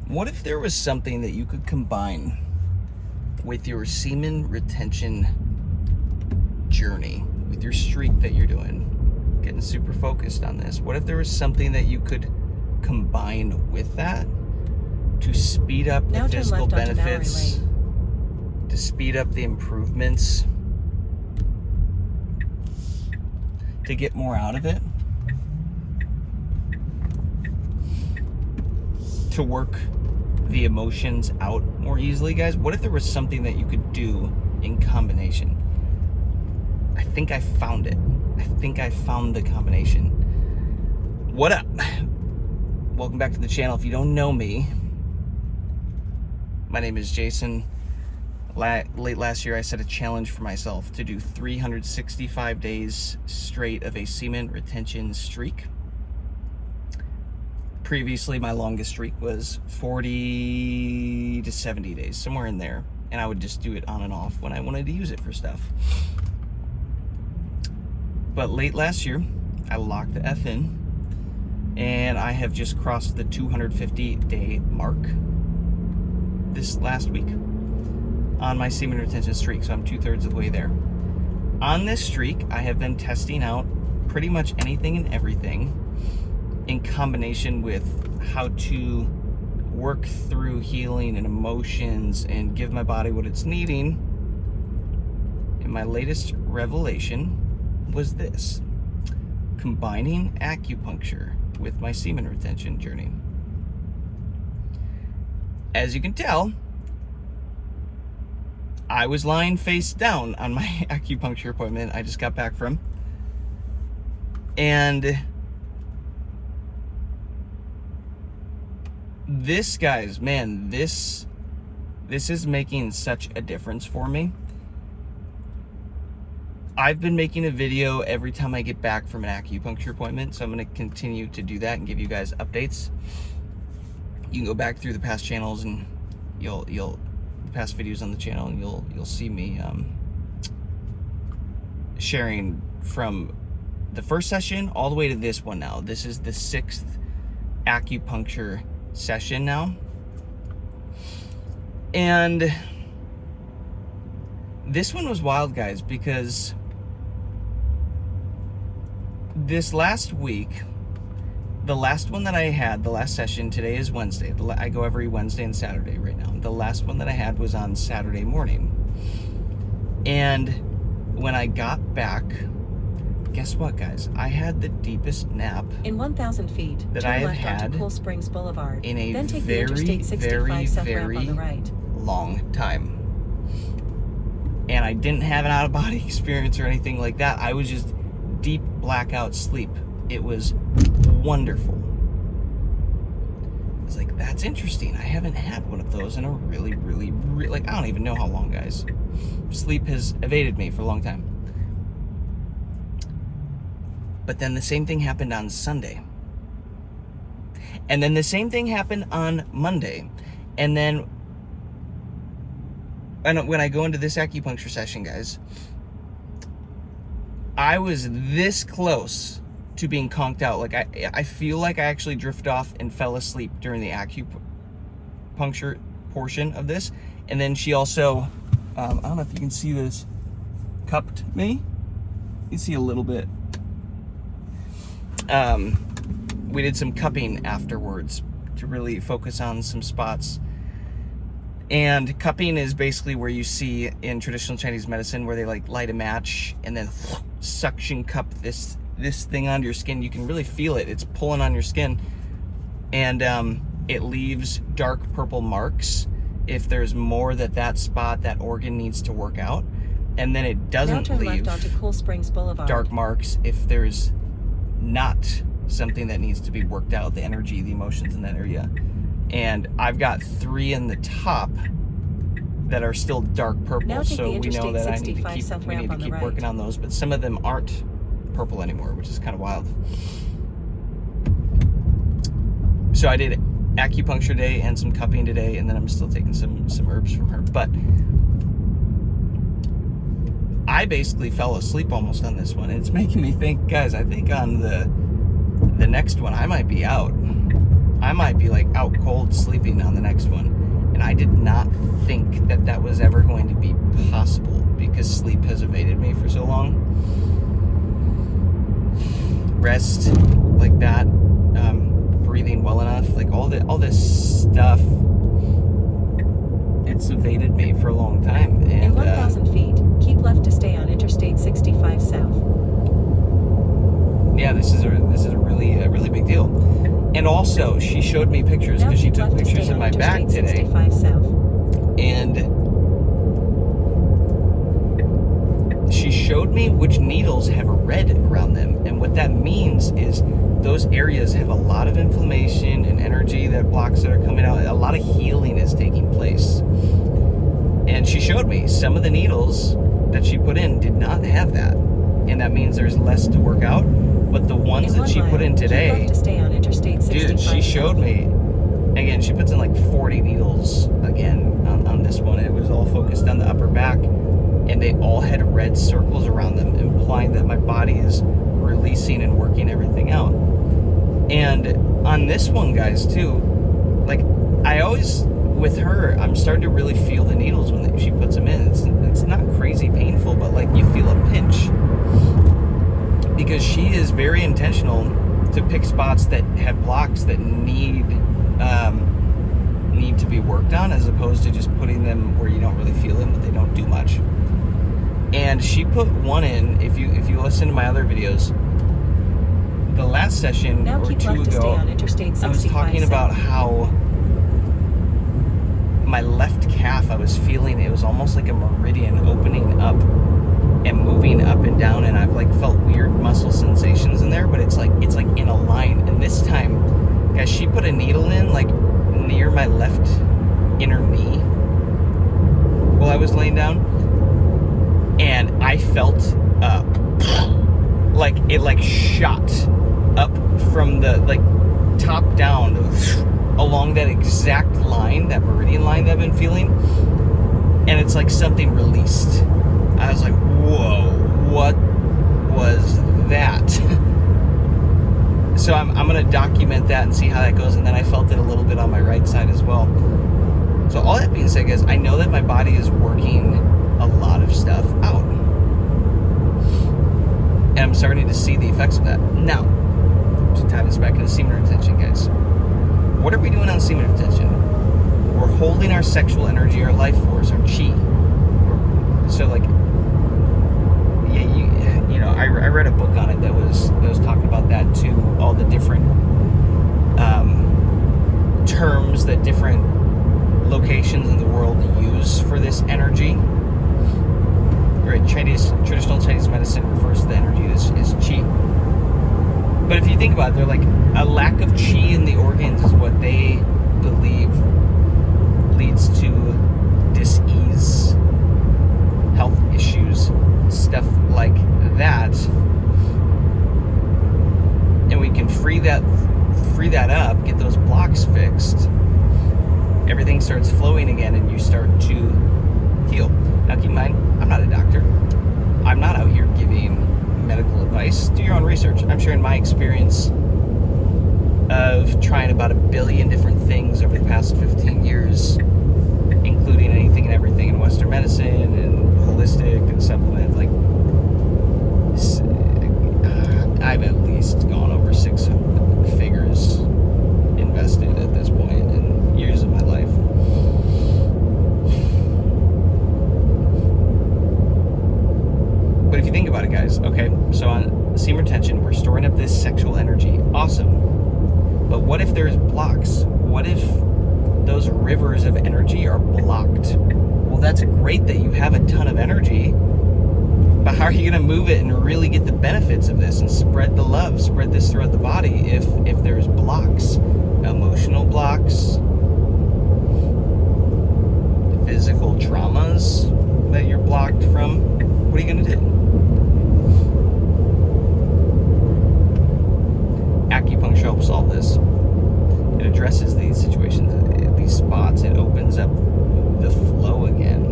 What if there was something that you could combine with your semen retention journey, with your streak that you're doing, getting super focused on this? What if there was something that you could combine with that to speed up the physical benefits, to speed up the improvements, to get more out of it, to work the emotions out more easily, guys? What if there was something that you could do in combination? I think I found it. I think I found the combination. What up? Welcome back to the channel. If you don't know me, my name is Jason. Late last year, I set a challenge for myself to do 365 days straight of a semen retention streak. Previously, my longest streak was 40 to 70 days, somewhere in there. And I would just do it on and off when I wanted to use it for stuff. But late last year, I locked the F in, and I have just crossed the 250-day mark this last week on my semen retention streak, so I'm 2/3 of the way there. On this streak, I have been testing out pretty much anything and everything in combination with how to work through healing and emotions and give my body what it's needing. And my latest revelation was this: combining acupuncture with my semen retention journey. As you can tell, I was lying face down on my acupuncture appointment I just got back from. And this, guys, man, this is making such a difference for me. I've been making a video every time I get back from an acupuncture appointment, so I'm going to continue to do that and give you guys updates. You can go back through the past channels and you'll past videos on the channel, and you'll see me sharing from the first session all the way to this one now. This is the 6th acupuncture session now. And this one was wild, guys, because this last week, the last one that I had, the last session, today is Wednesday. I go every Wednesday and Saturday right now. The last one that I had was on Saturday morning. And when I got back, guess what, guys? I had the deepest nap in 1,000 feet that I have had Cool Springs Boulevard. in a then take very, the Interstate 65 very, south very ramp on the right. long time. And I didn't have an out-of-body experience or anything like that. I was just deep blackout sleep. It was wonderful. I was like, that's interesting. I haven't had one of those in a really, like, I don't even know how long, guys. Sleep has evaded me for a long time. But then the same thing happened on Sunday. And then the same thing happened on Monday. And then when I go into this acupuncture session, guys, I was this close to being conked out. Like, I feel like I actually drifted off and fell asleep during the acupuncture portion of this. And then she also, I don't know if you can see this, cupped me. You can see a little bit. We did some cupping afterwards to really focus on some spots. And cupping is basically where you see in traditional Chinese medicine where they like light a match and then suction cup this thing onto your skin. You can really feel it. It's pulling on your skin, and it leaves dark purple marks if there's more that spot, that organ needs to work out. And then it doesn't leave left onto Cool Springs Boulevard. Dark marks if there's not something that needs to be worked out, the energy, the emotions in that area. And I've got 3 in the top that are still dark purple, so we know that we need to keep working on those, but some of them aren't purple anymore, which is kind of wild. So I did acupuncture today and some cupping today, and then I'm still taking some herbs from her. But I basically fell asleep almost on this one. It's making me think, guys, I think on the next one I might be out. I might be like out cold sleeping on the next one. And I did not think that that was ever going to be possible because sleep has evaded me for so long. Rest like that, breathing well enough, like all this stuff, it's evaded me for a long time. And In 1,000 feet, keep left to stay on Interstate 65 South. yeah, this is a really big deal. And also, she showed me pictures Now because she keep took left to pictures stay of on my back Interstate today. 65 South. And she showed me which needles have a red around them. And what that means is those areas have a lot of inflammation and energy, that blocks that are coming out. A lot of healing is taking place. And she showed me some of the needles that she put in did not have that. And that means there's less to work out. But the ones In that she 1 put in mile, keep today, left to stay on Interstate 65 dude, she showed South. me. Again, she puts in like 40 needles again on this one. It was all focused on the upper back, and they all had red circles around them, implying that my body is releasing and working everything out. And on this one, guys, too, like I always, with her, I'm starting to really feel the needles when she puts them in. It's not crazy painful, but like you feel a pinch. Because she is very intentional to pick spots that have blocks that need to be worked on, as opposed to just putting them where you don't really feel them, but they don't do much. And she put one in. If you listen to my other videos, the last session Now or keep two left to stay ago, on Interstate 65 I was talking about South. how my left calf, I was feeling it was almost like a meridian opening up and moving up and down, and I've like felt weird muscle sensations in there, but it's like in a line. And this time, guys, she put a needle in like near my left inner knee while I was laying down, and I felt like it like shot up from the like top down along that exact line, that meridian line that I've been feeling, and it's like something released. I was like, whoa, what was that? So I'm going to document that and see how that goes. And then I felt it a little bit on my right side as well. So all that being said, guys, I know that my body is working a lot of stuff out. And I'm starting to see the effects of that. Now, to tie this back into semen retention, guys. What are we doing on semen retention? We're holding our sexual energy, our life force, our chi. So like, you know, I read a book on it that was talking about that too, all the different terms that different locations in the world use for this energy. Right, traditional Chinese medicine refers to the energy as chi. But if you think about it, they're like, a lack of chi in the organs is what they believe leads to dis-ease, health issues, stuff like that. And we can free that up, get those blocks fixed, everything starts flowing again, and you start to heal. Now keep in mind, I'm not a doctor. I'm not out here giving medical advice. Do your own research. I'm sharing my experience of trying about 1 billion different things over the past 15 years, including anything and everything in Western medicine and holistic and supplement. Like, I've at least gone over 6 figures invested at this point in years of my life. But if you think about it, guys, okay, so on semen retention, we're storing up this sexual energy. Awesome. But what if there's blocks? What if those rivers of energy are blocked? Well, that's great that you have a ton of energy, but how are you going to move it and really get the benefits of this and spread the love, spread this throughout the body if there's blocks? Emotional blocks, physical traumas that you're blocked from. What are you going to do? Acupuncture helps solve this. It addresses these situations, these spots. It opens up the flow again.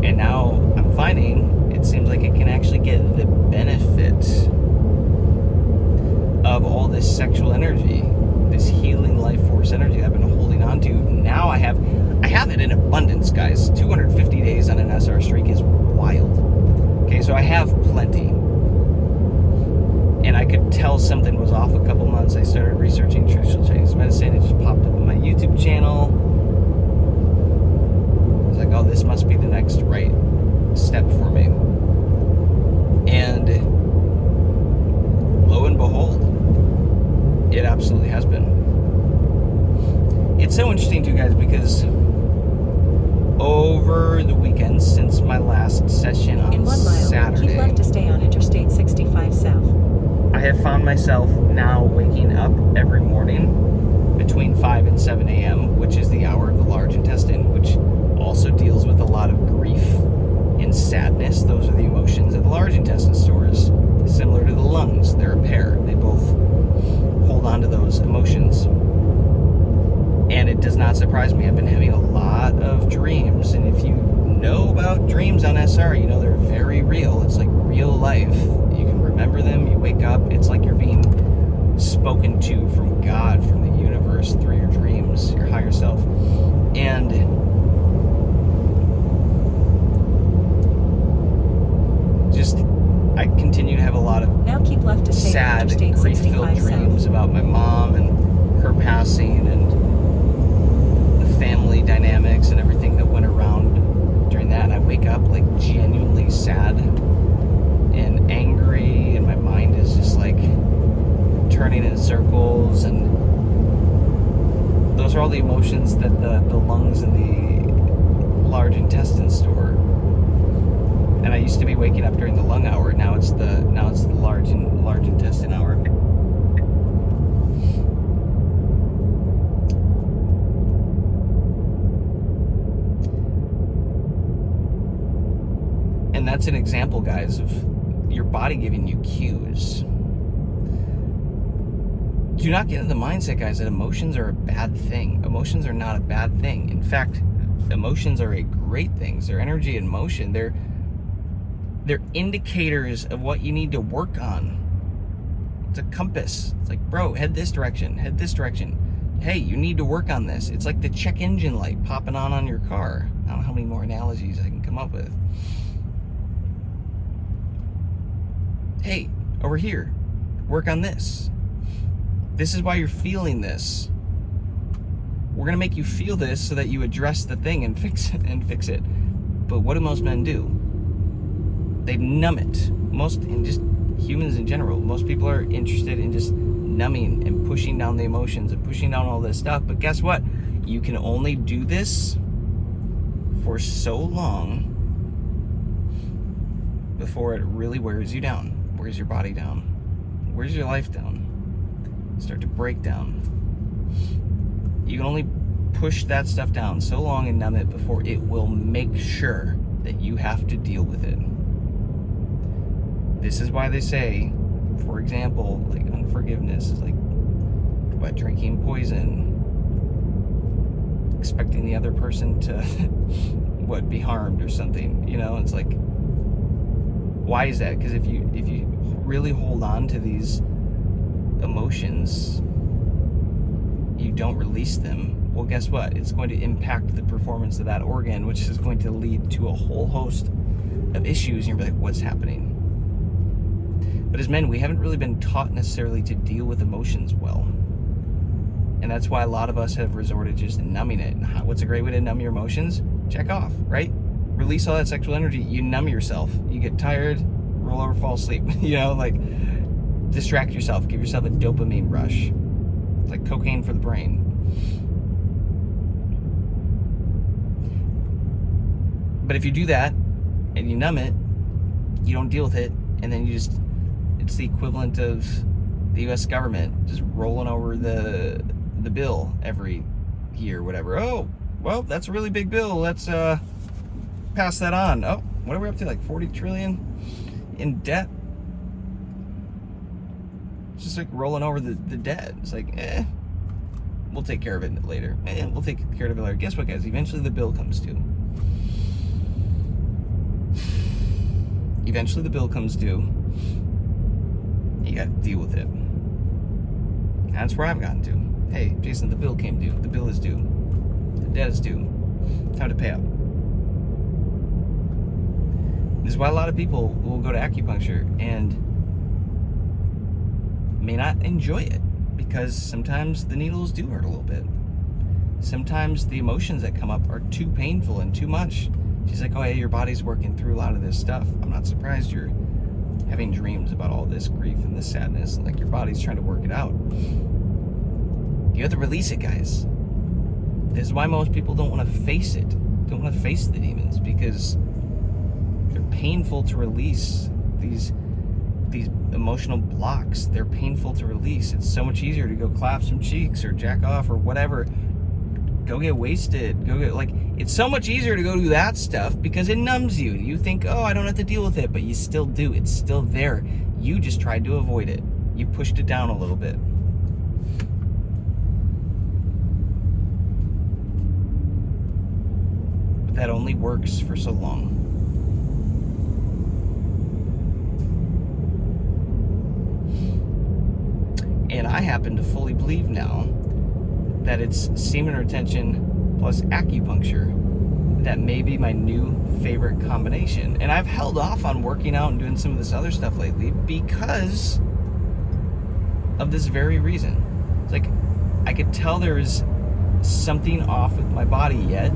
And now I'm finding it seems like it can actually get the benefit of all this sexual energy, this this healing life force energy I've been holding on to. Now I have it in abundance, guys. 250 days on an SR streak is wild. Okay, so I have plenty. And I could tell something was off a couple months. I started researching traditional Chinese medicine. It just popped up on my YouTube channel. I was like, oh, this must be the next right step for me. And lo and behold, it absolutely has been. It's so interesting too, guys, because over the weekend since my last session on In 1 mile, Saturday, keep left to stay on Interstate 65 South. I have found myself now waking up every morning between 5 and 7 a.m., which is the hour of the large intestine, which also deals with a lot of grief and sadness. Those are the emotions that the large intestine stores, similar to the lungs. They're a pair. They both hold on to those emotions. And it does not surprise me. I've been having a lot of dreams, and if you know about dreams on SR, you know they're very real. It's like real life. You can remember them, you wake up, it's like you're being spoken to from God, from the universe, through your dreams, your higher self. And just, I continue to have a lot of Now keep left to stay on sad, Interstate grief-filled 65 dreams South. about my mom and her passing and the family dynamics and everything that went around during that. And I wake up like genuinely sad and angry, and my mind is just like turning in circles. And those are all the emotions that the lungs and the large intestine store. And I used to be waking up during the lung hour. Now it's the large intestine hour. And that's an example, guys, of your body giving you cues. Do not get in the mindset, guys, that emotions are a bad thing. Emotions are not a bad thing. In fact, emotions are a great thing. They're energy and motion. They're indicators of what you need to work on. It's a compass. It's like, bro, head this direction, head this direction. Hey, you need to work on this. It's like the check engine light popping on your car. I don't know how many more analogies I can come up with. Hey, over here, work on this. This is why you're feeling this. We're gonna make you feel this so that you address the thing and fix it. But what do most men do? They numb it. Just humans in general, most people are interested in just numbing and pushing down the emotions and pushing down all this stuff. But guess what? You can only do this for so long before it really wears you down. Wears your body down. Wears your life down. Start to break down. You can only push that stuff down so long and numb it before it will make sure that you have to deal with it. This is why they say, for example, like unforgiveness is like what, drinking poison, expecting the other person to be harmed or something. You know, it's like, why is that? Because if you really hold on to these emotions, you don't release them, well, guess what? It's going to impact the performance of that organ, which is going to lead to a whole host of issues. And you're like, what's happening? But as men, we haven't really been taught necessarily to deal with emotions well. And that's why a lot of us have resorted to just numbing it. And what's a great way to numb your emotions? Check off, right? Release all that sexual energy. You numb yourself. You get tired, roll over, fall asleep. You know, like, distract yourself. Give yourself a dopamine rush. It's like cocaine for the brain. But if you do that and you numb it, you don't deal with it, and then it's the equivalent of the U.S. government just rolling over the bill every year, whatever. Oh, well, that's a really big bill. Let's pass that on. Oh, what are we up to? Like 40 trillion in debt? It's just like rolling over the debt. It's like, we'll take care of it later. We'll take care of it later. Guess what, guys? Eventually the bill comes due. Eventually the bill comes due. You got to deal with it. That's where I've gotten to. hey, Jason, the bill came due. The bill is due. The debt is due. Time to pay up. This is why a lot of people will go to acupuncture and may not enjoy it, because sometimes the needles do hurt a little bit. Sometimes the emotions that come up are too painful and too much. She's like, oh yeah, your body's working through a lot of this stuff. I'm not surprised you're having dreams about all this grief and this sadness. Like, your body's trying to work it out. You have to release it, guys. This is why most people don't want to face it. Don't want to face the demons, because they're painful to release. These emotional blocks, they're painful to release. It's so much easier to go clap some cheeks or jack off or whatever. Go get wasted. It's so much easier to go do that stuff because it numbs you. You think, oh, I don't have to deal with it, but you still do. It's still there. You just tried to avoid it. You pushed it down a little bit. But that only works for so long. And I happen to fully believe now that it's semen retention plus acupuncture that may be my new favorite combination. And I've held off on working out and doing some of this other stuff lately because of this very reason. It's like, I could tell there was something off with my body yet.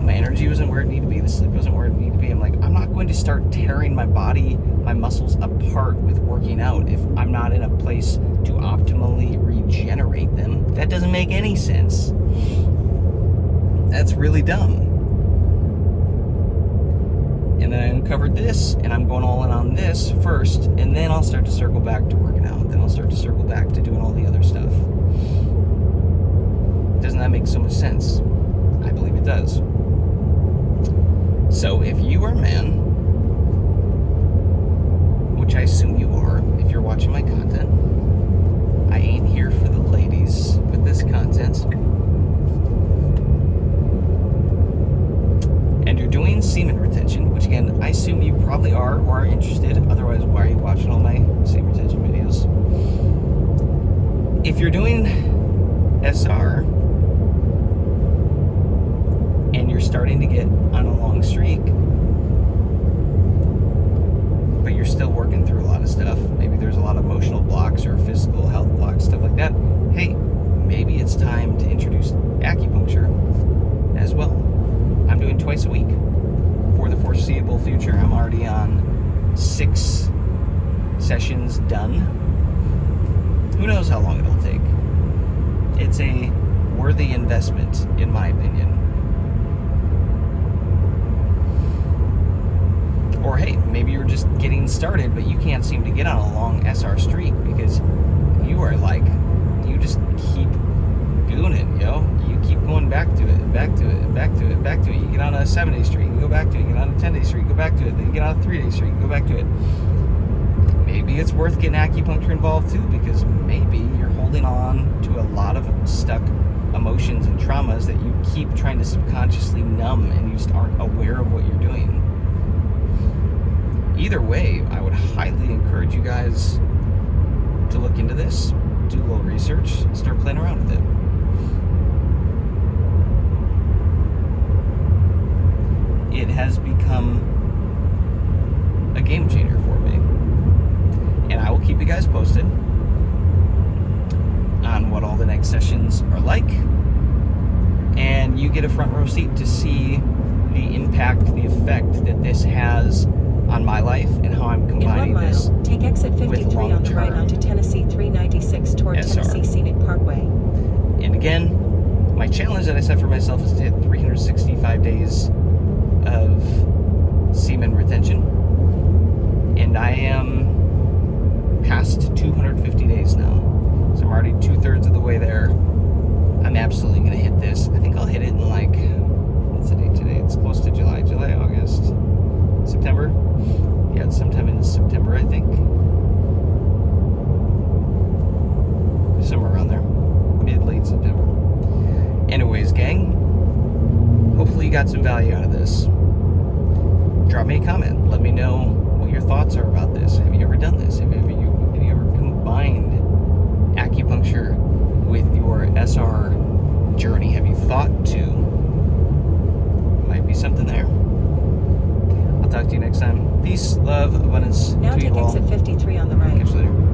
My energy wasn't where it needed to be. The sleep wasn't where it needed to be. I'm like, I'm not going to start tearing my body, my muscles apart with working out if I'm not in a place to optimally regenerate them. That doesn't make any sense. That's really dumb. And then I uncovered this, and I'm going all in on this first, and then I'll start to circle back to working out. Then I'll start to circle back to doing all the other stuff. Doesn't that make so much sense? I believe it does. So if you are a man, which I assume you are if you're watching my content, I ain't here for the ladies with this content, and you're doing semen retention, which again, I assume you probably are or are interested, otherwise why are you watching all my semen retention videos? If you're doing SR, and you're starting to get on a long streak, but you're still working through a lot of stuff, maybe there's a lot of emotional blocks or physical health blocks, stuff like that, hey, maybe it's time to introduce acupuncture as well. I'm doing twice a week for the foreseeable future. I'm already on 6 sessions done. Who knows how long it'll take? It's a worthy investment, in my opinion. Or hey, maybe you're just getting started, but you can't seem to get on a long SR streak because you are like, you just keep doing it, yo. You keep going back to it, and back to it, and back to it, and back to it. You get on a 7-day streak, you go back to it. You get on a 10-day streak, you go back to it. Then you get on a 3-day streak, you go back to it. Maybe it's worth getting acupuncture involved too, because maybe you're holding on to a lot of stuck emotions and traumas that you keep trying to subconsciously numb, and you just aren't aware of what you're doing. Either way, I would highly encourage you guys to look into this, do a little research, start playing around with it. It has become a game changer for me. And I will keep you guys posted on what all the next sessions are like. And you get a front row seat to see the impact, the effect that this has on my life and how I'm combining in 1 mile, this take exit 53 on the right long-term onto Tennessee 396 toward SR. Tennessee Scenic Parkway. And again, my challenge that I set for myself is to hit 365 days of semen retention. And I am past 250 days now. So I'm already 2/3 of the way there. I'm absolutely going to hit this. I think I'll hit it in like, what's the date today? It's close to July, August, September. Yeah, it's sometime in September, I think. Somewhere around there. Mid-late September. Anyways, gang, hopefully you got some value out of this. Drop me a comment. Let me know what your thoughts are about this. Have you ever done this? Have you ever combined acupuncture with your SR journey? Have you thought to? Might be something there. I'll talk to you next time. Peace, love, abundance Now to take you all. exit 53 on the right. Catch you later.